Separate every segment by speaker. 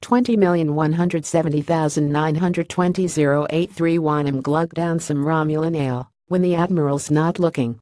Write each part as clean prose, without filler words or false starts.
Speaker 1: 20,170,920 I'm glug down some Romulan ale when the Admiral's not looking.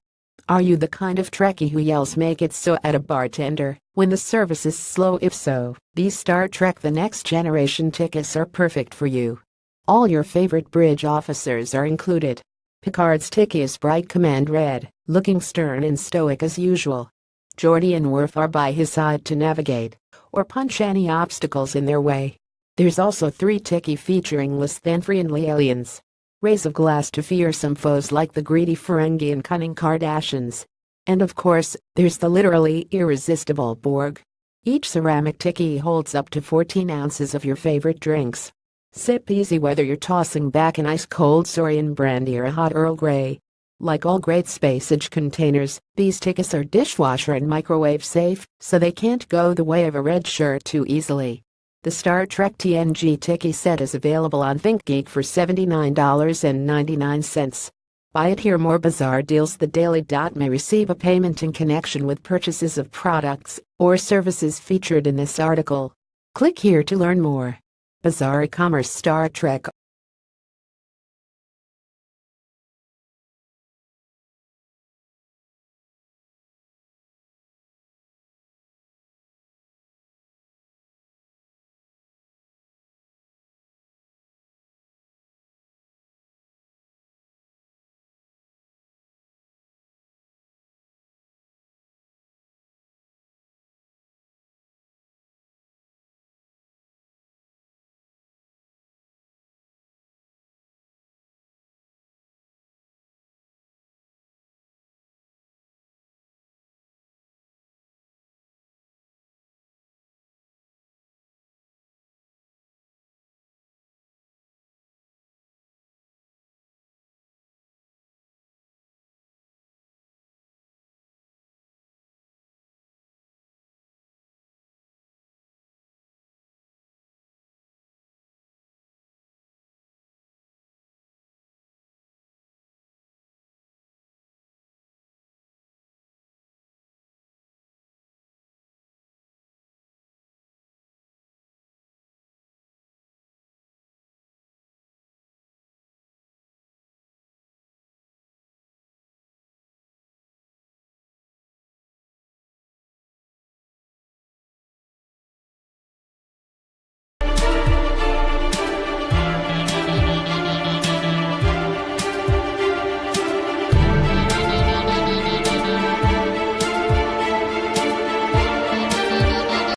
Speaker 1: Are you the kind of Trekkie who yells "make it so" at a bartender when the service is slow? If so, these Star Trek The Next Generation tickets are perfect for you. All your favorite bridge officers are included. Picard's ticket is bright command red, looking stern and stoic as usual. Geordi and Worf are by his side to navigate or punch any obstacles in their way. There's also 3 tickets featuring less than friendly aliens. Rays of glass to fearsome foes like the greedy Ferengi and cunning Cardassians. And of course, there's the literally irresistible Borg. Each ceramic ticket holds up to 14 ounces of your favorite drinks. Sip easy whether you're tossing back an ice-cold Saurian brandy or a hot Earl Grey. Like all great space-age containers, these tickets are dishwasher and microwave safe, so they can't go the way of a red shirt too easily. The Star Trek TNG ticket set is available on ThinkGeek for $79.99. Buy it here. More bizarre deals. The Daily Dot may receive a payment in connection with purchases of products or services featured in this article. Click here to learn more. Bizarre e-commerce. Star Trek